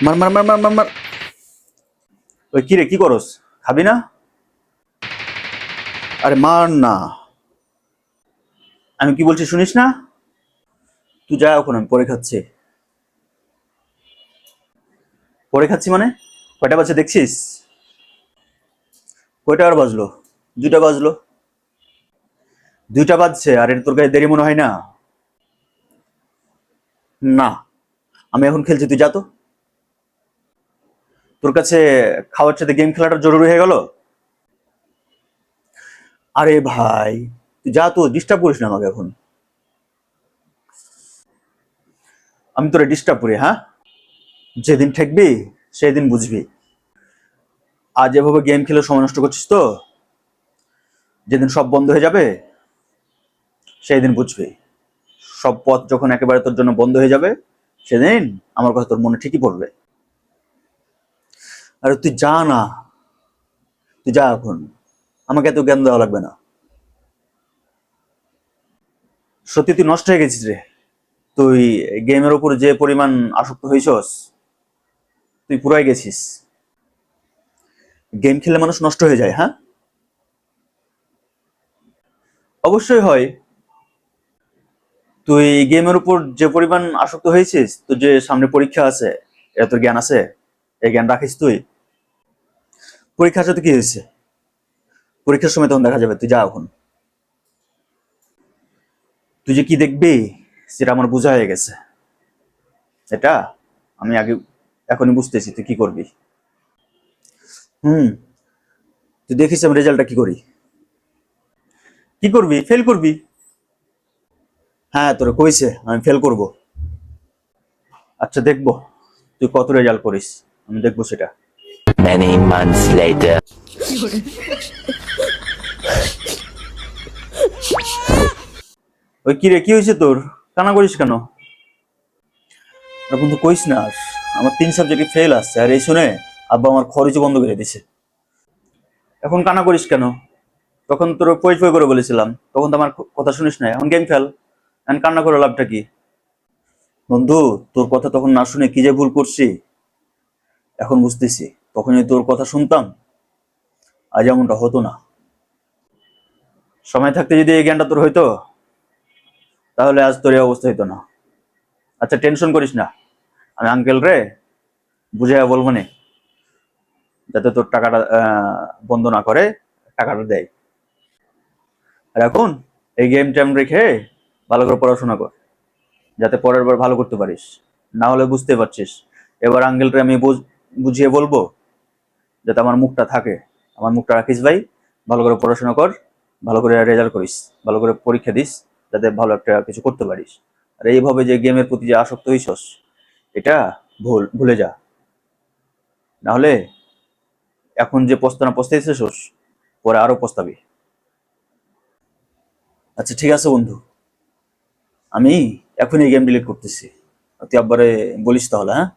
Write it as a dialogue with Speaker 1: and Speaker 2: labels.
Speaker 1: মার মার মার মার মার মার। ওই কি রে, কি করস? খাবি না? আরে মার না। আমি কি বলছি শুনিস না? তুই যা, এখন আমি পরে খাচ্ছি। পরে খাচ্ছি মানে? কয়টা বাজে দেখছিস? কয়টা আর বাজলো? 2টা বাজলো। 2টা বাজছে আর এটা তোর কাছে দেরি মনে হয় না? না, আমি এখন খেলছি, তুই যা তো। তোর কাছে খাওয়ার সাথে গেম খেলাটা জরুরি হয়ে গেল? আরে ভাই, তুই যা তো, ডিস্টার্ব করিস না আমাকে এখন। আমি তোরে ডিস্টার্ব করি, হ্যাঁ? যেদিন ঠেকবি সেদিন বুঝবি। আজ এভাবে গেম খেলে সময় নষ্ট করছিস তো, যেদিন সব বন্ধ হয়ে যাবে সেই দিন বুঝবি। সব পথ যখন একেবারে তোর জন্য বন্ধ হয়ে যাবে, সেদিন আমার কথা তোর মনে ঠিকই পড়বে। আরে তুই যা না, তুই যা এখন। আমাকে এত জ্ঞান দেওয়া লাগবে না। সত্যি তুই নষ্ট হয়ে গেছিস রে। তুই গেমের উপর যে পরিমাণ আসক্ত হয়েছস, তুই পুরাই গেছিস। গেম খেলে মানুষ নষ্ট হয়ে যায়, হ্যাঁ? অবশ্যই হয়। তুই গেমের উপর যে পরিমাণ আসক্ত হয়েছিস, তোর যে সামনে পরীক্ষা আছে, এটা তোর জ্ঞান আছে? এই জ্ঞান রাখিস তুই? পরীক্ষার সাথে কি হয়েছে? পরীক্ষার সময় তখন দেখা যাবে, তুই যা এখন। তুই যে কি দেখবি সেটা আমার বোঝা হয়ে গেছে। এটা আমি আগে, এখনই বুঝতেছি তুই কি করবি। হুম। তুই দেখিস আমি রেজাল্টটা কি করি। কি করবি? ফেল করবি। হ্যাঁ, তোরে কইছে আমি ফেল করব। আচ্ছা দেখবো তুই কত রেজাল্ট করিস, আমি দেখবো সেটা।
Speaker 2: Many months later.
Speaker 1: ওই কি রে, কি হয়েছে তোর? কান্না করিস কেন? আর বন্ধু কইস না আর। আমার 3 সাবজেক্টে ফেল আসছে, আর এই শুনে আব্বা আমার খরচও বন্ধ করে দিছে। এখন কান্না করিস কেন? তখন তোর পই পই করে বলেছিলাম, তখন তো আমার কথা শুনিস না। এখন গেম খেল। এখন কান্না করে লাভটা কি? বন্ধু, তোর কথা তখন না শুনে কি যে ভুল করছি এখন বুঝতেছি। তখন যদি তোর কথা শুনতাম, আজ এমনটা হতো না। সময় থাকতে যদি এই জ্ঞানটা তোর হইতো, তাহলে আজ তোর এই অবস্থা হইতো না। আচ্ছা টেনশন করিস না, আমি আঙ্কেল রে বুঝাইয়া বলবো নে, যাতে তোর টাকাটা বন্ধ না করে, টাকাটা দেয়। আর এখন এই গেম ট্যাম রেখে ভালো করে পড়াশোনা কর, যাতে পরের বার ভালো করতে পারিস। না হলে বুঝতে পারছিস, এবার আঙ্কেলরে আমি বুঝিয়ে বলবো যাতে আমার মুখটা থাকে। আমার মুখটা রাখিস ভাই। ভালো করে পড়াশোনা কর, ভালো করে রেজাল্ট করিস, ভালো করে পরীক্ষা দিস, যাতে ভালো একটা কিছু করতে পারিস। আর এইভাবে যে গেমের প্রতি যে আসক্ত হইছস, এটা ভুলে যা। না হলে এখন যে পস্তাইতেছস, পরে আরো পস্তাবি। আচ্ছা ঠিক আছে বন্ধু, আমি এখনই গেম ডিলিট করতেছি। তুই আব্বারে বলিস তাহলে, হ্যাঁ?